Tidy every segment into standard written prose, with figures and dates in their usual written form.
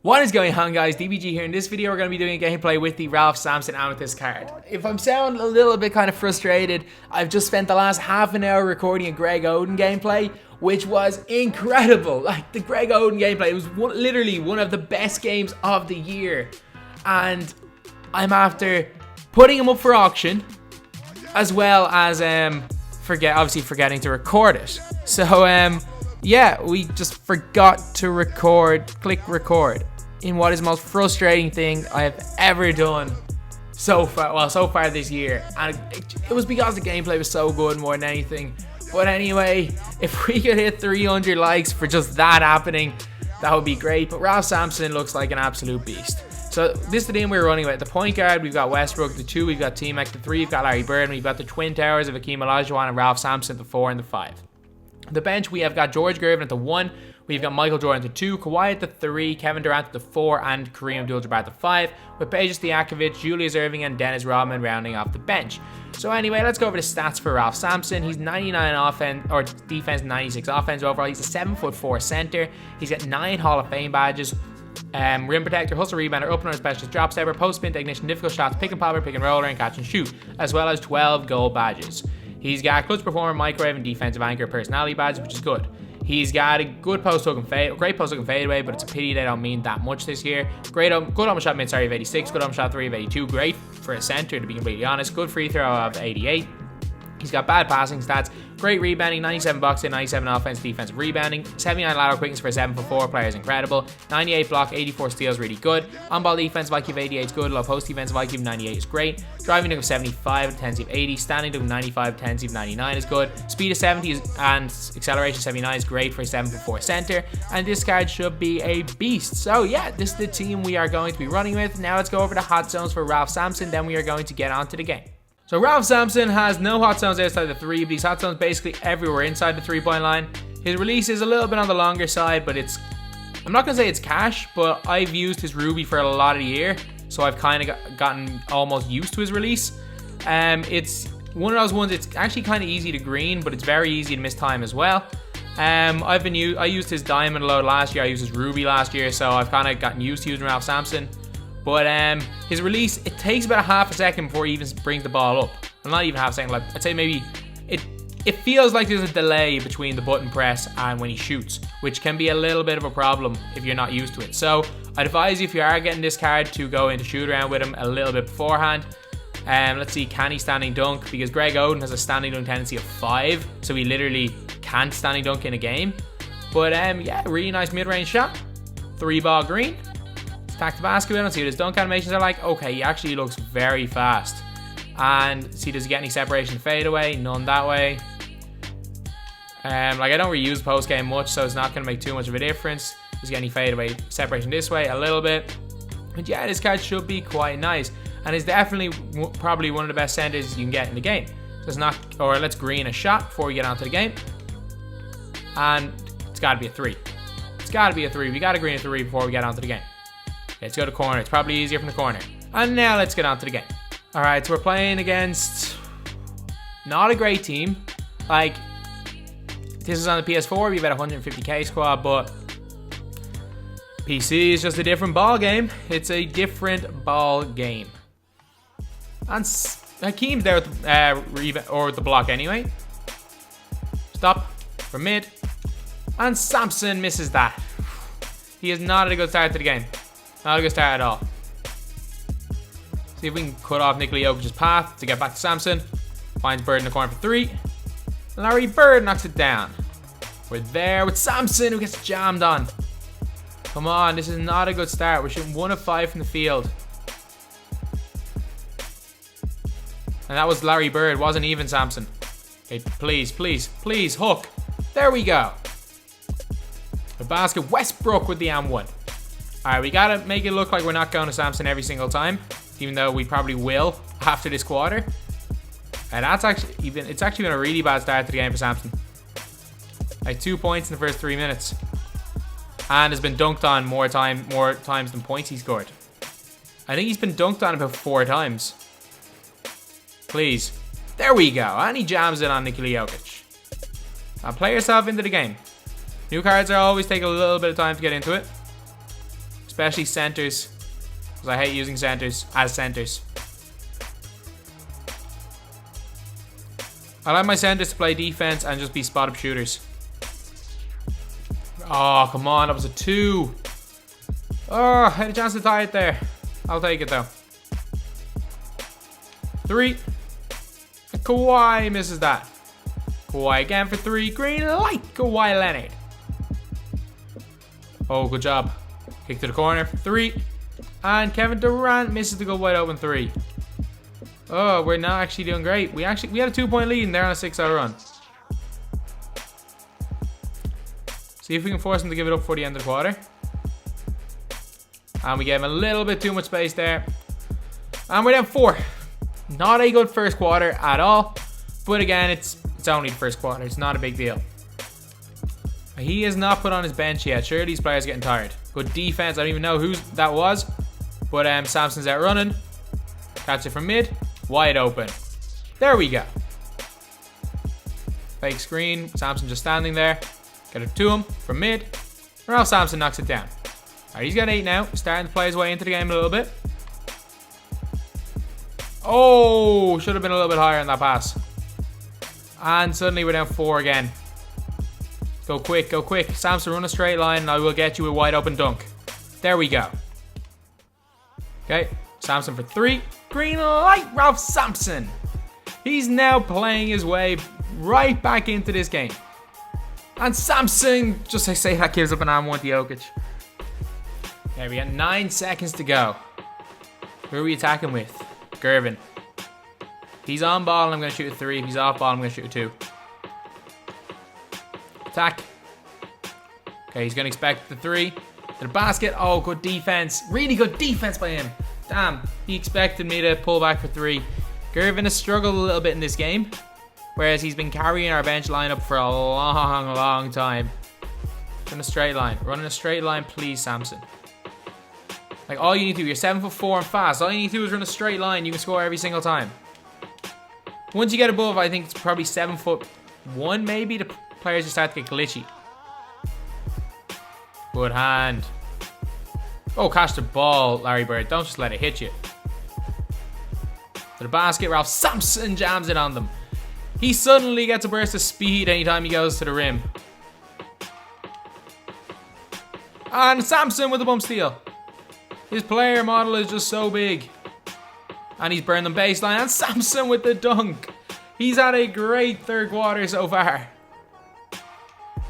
What is going on, guys? DBG here. In this video we're going to be doing a gameplay with the Ralph Sampson Amethyst card. If I'm sounding a little bit kind of frustrated, I've just spent the last half an hour recording a Greg Oden gameplay, which was incredible. Like, the Greg Oden gameplay, it was literally one of the best games of the year. And I'm after putting him up for auction, as well as obviously forgetting to record it. So yeah, we just forgot to click record in what is the most frustrating thing I have ever done so far this year. And it was because the gameplay was so good more than anything. But anyway, if we could hit 300 likes for just that happening, that would be great. But Ralph Sampson looks like an absolute beast. So this is the team we're running with. The point guard, we've got Westbrook. The 2, we've got T-Mac. The 3, we've got Larry Bird. And we've got the Twin Towers of Akeem Olajuwon and Ralph Sampson at the 4 and the 5. The bench, we have got George Gervin at the 1, we've got Michael Jordan at the 2, Kawhi at the 3, Kevin Durant at the 4, and Kareem Abdul-Jabbar at the 5, with Peja Stojakovic, Julius Erving, and Dennis Rodman rounding off the bench. So anyway, let's go over the stats for Ralph Sampson. He's 99 offense, or defense, 96 offense overall. He's a 7'4" center. He's got 9 Hall of Fame badges. Rim protector, hustle rebounder, opener, specialist, drop stepper, post spin technician, difficult shots, pick and popper, pick and roller, and catch and shoot, as well as 12 gold badges. He's got clutch performer, microwave, and defensive anchor personality badges, which is good. He's got a good post hook and fade, great post hook and fadeaway, but it's a pity they don't mean that much this year. Good almost shot mid of 86, good almost shot 3 of 82, great for a center to be completely honest. Good free throw of 88. He's got bad passing stats, great rebounding, 97 boxing, 97 offense, defensive rebounding, 79 lateral quickness for a 7'4" player is incredible, 98 block, 84 steals, really good. On-ball defensive IQ of 88 is good, low post defensive IQ of 98 is great, driving dunk of 75, tendency of 80, standing dunk of 95, tendency of 99 is good, speed of 70 and acceleration of 79 is great for a 7'4" center, and this card should be a beast. So yeah, this is the team we are going to be running with. Now let's go over the hot zones for Ralph Sampson, then we are going to get on to the game. So Ralph Sampson has no hot zones outside the 3, but these hot zones basically everywhere inside the 3-point line. His release is a little bit on the longer side, but I'm not going to say it's cash, but I've used his Ruby for a lot of the year, so I've kind of gotten almost used to his release. It's one of those ones, it's actually kind of easy to green, but it's very easy to miss time as well. I used his Diamond Load last year, I used his Ruby last year, so I've kind of gotten used to using Ralph Sampson. But his release, it takes about half a second before he even brings the ball up. Well, not even half a second, like I'd say maybe, it feels like there's a delay between the button press and when he shoots, which can be a little bit of a problem if you're not used to it. So I'd advise you, if you are getting this card, to go into shoot around with him a little bit beforehand. Let's see, can he standing dunk? Because Greg Oden has a standing dunk tendency of 5, so he literally can't standing dunk in a game. But yeah, really nice mid-range shot. 3-ball green. Attack the basket with him, see what his dunk animations are like. Okay, he actually looks very fast. And see, does he get any separation fade away? None that way. Like, I don't really use post game much, so it's not going to make too much of a difference. Does he get any fade away separation this way? A little bit. But yeah, this card should be quite nice. And is definitely probably one of the best centers you can get in the game. So it's not, or let's green a shot before we get onto the game. And it's got to be a 3. It's got to be a 3. We got to green a 3 before we get onto the game. Let's go to corner. It's probably easier from the corner. And now let's get on to the game. Alright, so we're playing against not a great team. Like, this is on the PS4. We have about 150k squad, but PC is just a different ball game. It's a different ball game. And Hakeem's there with the block anyway. Stop for mid. And Sampson misses that. He is not at a good start to the game. Not a good start at all. See if we can cut off Nikola Jokic's path to get back to Sampson. Finds Bird in the corner for 3. Larry Bird knocks it down. We're there with Sampson, who gets jammed on. Come on, this is not a good start. We're shooting 1 of 5 from the field. And that was Larry Bird, wasn't even Sampson. Okay, please, please, please, hook. There we go. The basket, Westbrook with the M1. Alright, we gotta make it look like we're not going to Sampson every single time, even though we probably will after this quarter. And that's actually it's actually been a really bad start to the game for Sampson. Like 2 points in the first 3 minutes. And has been dunked on more times than points he scored. I think he's been dunked on about 4 times. Please. There we go. And he jams it on Nikola Jokic. Now play yourself into the game. New cards always take a little bit of time to get into it. especially centers, because I hate using centers as centers. I like my centers to play defense and just be spot-up shooters. Oh, come on. That was a 2. Oh, I had a chance to tie it there. I'll take it, though. 3. And Kawhi misses that. Kawhi again for 3. Green light. Kawhi Leonard. Oh, good job. Kick to the corner. 3. And Kevin Durant misses the good wide open 3. Oh, we're not actually doing great. We had a 2-point lead and they're on a 6-0 run. See if we can force them to give it up for the end of the quarter. And we gave him a little bit too much space there. And we're down 4. Not a good first quarter at all. But again, it's only the first quarter. It's not a big deal. He has not put on his bench yet. Sure, these players are getting tired. Good defense. I don't even know who that was. But Sampson's out running. Catch it from mid. Wide open. There we go. Fake screen. Sampson just standing there. Get it to him from mid. Ralph Sampson knocks it down. Alright, he's got 8 now. Starting to play his way into the game a little bit. Oh, should have been a little bit higher on that pass. And suddenly we're down 4 again. Go quick, go quick. Sampson, run a straight line and I will get you a wide open dunk. There we go. Okay, Sampson for 3. Green light, Ralph Sampson. He's now playing his way right back into this game. And Sampson, just I say that, gives up an and 1 to Jokic. Okay, we got 9 seconds to go. Who are we attacking with? Gervin. If he's on ball, I'm going to shoot a 3. If he's off ball, I'm going to shoot a 2. Attack. Okay, he's going to expect the 3. To the basket. Oh, good defense. Really good defense by him. Damn, he expected me to pull back for 3. Gervin has struggled a little bit in this game. Whereas he's been carrying our bench lineup for a long, long time. Run a straight line. Run in a straight line, please, Sampson. Like, all you need to do, you're 7'4" and fast. All you need to do is run a straight line. You can score every single time. Once you get above, I think it's probably 7'1", maybe, the players just start to get glitchy. Good hand. Oh, catch the ball, Larry Bird. Don't just let it hit you. To the basket, Ralph Sampson jams it on them. He suddenly gets a burst of speed anytime he goes to the rim. And Sampson with the bump steal. His player model is just so big. And he's burned them baseline. And Sampson with the dunk. He's had a great third quarter so far.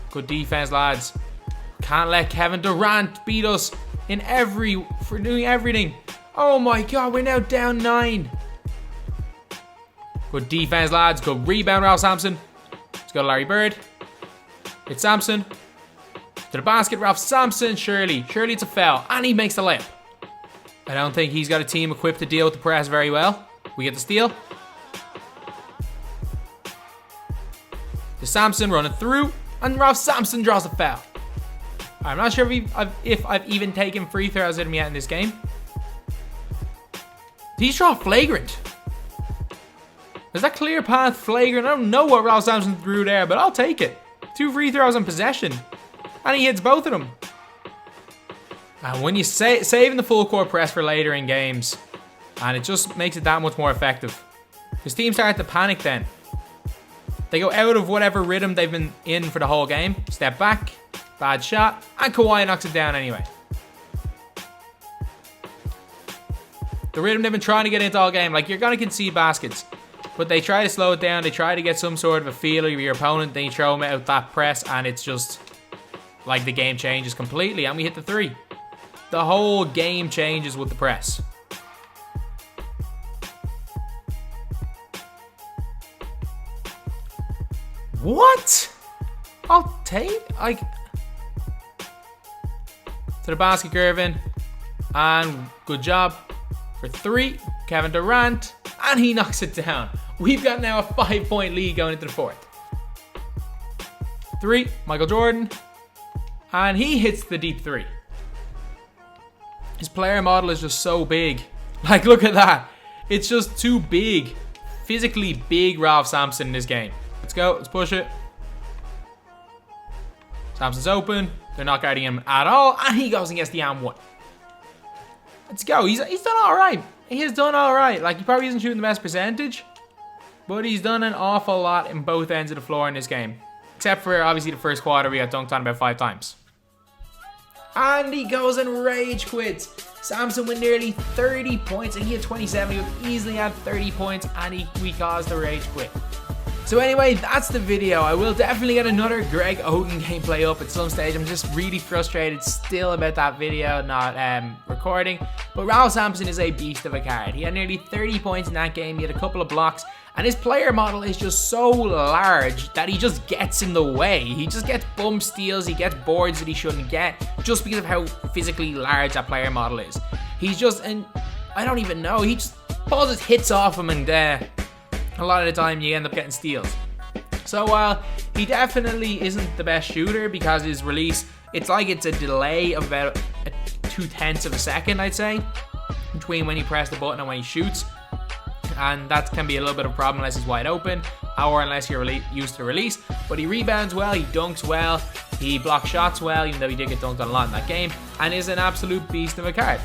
Good defense, lads. Can't let Kevin Durant beat us for doing everything. Oh my god, we're now down 9. Good defense, lads. Good rebound, Ralph Sampson. Let's go, Larry Bird. It's Sampson. To the basket, Ralph Sampson. Surely it's a foul. And he makes the layup. I don't think he's got a team equipped to deal with the press very well. We get the steal. To Sampson running through. And Ralph Sampson draws a foul. I'm not sure if I've even taken free throws at him yet in this game. Did he draw flagrant? Is that clear path flagrant? I don't know what Ralph Sampson threw there, but I'll take it. 2 free throws in possession. And he hits both of them. And when you saving the full court press for later in games, and it just makes it that much more effective. His team start to panic then. They go out of whatever rhythm they've been in for the whole game. Step back. Bad shot. And Kawhi knocks it down anyway. The rhythm they've been trying to get into all game. Like, you're going to concede baskets. But they try to slow it down. They try to get some sort of a feel of your opponent. Then you throw them out that press. And it's just like the game changes completely. And we hit the 3. The whole game changes with the press. What? I'll take... To the basket, Gervin. And good job. For 3, Kevin Durant. And he knocks it down. We've got now a 5-point lead going into the 4th. 3, Michael Jordan. And he hits the deep 3. His player model is just so big. Like, look at that. It's just too big. Physically big Ralph Sampson in this game. Let's go. Let's push it. Sampson's open. They're not guarding him at all. And he goes and gets the and 1. Let's go. He's done all right. He has done all right. Like, he probably isn't shooting the best percentage, but he's done an awful lot in both ends of the floor in this game. Except for, obviously, the first quarter, we got dunked on about 5 times. And he goes and rage quits. Samson with nearly 30 points, and he had 27. He would easily have 30 points, and we caused the rage quit. So anyway, that's the video. I will definitely get another Greg Oden gameplay up at some stage. I'm just really frustrated still about that video not recording. But Ralph Sampson is a beast of a card. He had nearly 30 points in that game. He had a couple of blocks. And his player model is just so large that he just gets in the way. He just gets bum steals. He gets boards that he shouldn't get just because of how physically large that player model is. He's just, and I don't even know. He just pulls his hits off him, and a lot of the time you end up getting steals. So while he definitely isn't the best shooter because his release, it's like it's a delay of about 0.2 of a second, I'd say, between when you press the button and when he shoots. And that can be a little bit of a problem unless he's wide open or unless you're used to release. But he rebounds well, he dunks well, he blocks shots well, even though he did get dunked on a lot in that game, and is an absolute beast of a card.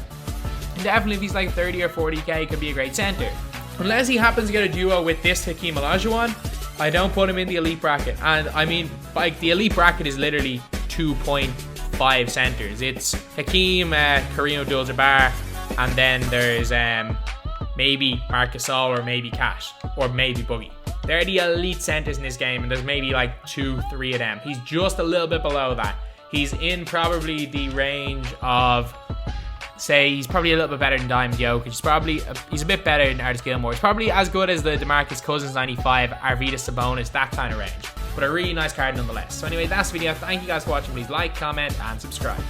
And definitely if he's like 30 or 40k, he could be a great center. Unless he happens to get a duo with this Hakeem Olajuwon, I don't put him in the elite bracket. And I mean, like, the elite bracket is literally 2.5 centers. It's Hakeem, Kareem Abdul-Jabbar, and then there's maybe Marc Gasol or maybe Cash or maybe Boogie. They're the elite centers in this game, and there's maybe like 2-3 of them. He's just a little bit below that. He's in probably the range of, say, he's probably a little bit better than Diamond Jokic. He's a bit better than Artis Gilmore. He's probably as good as the DeMarcus Cousins 95, Arvydas Sabonis, that kind of range. But a really nice card nonetheless. So anyway, that's the video. Thank you guys for watching. Please like, comment, and subscribe.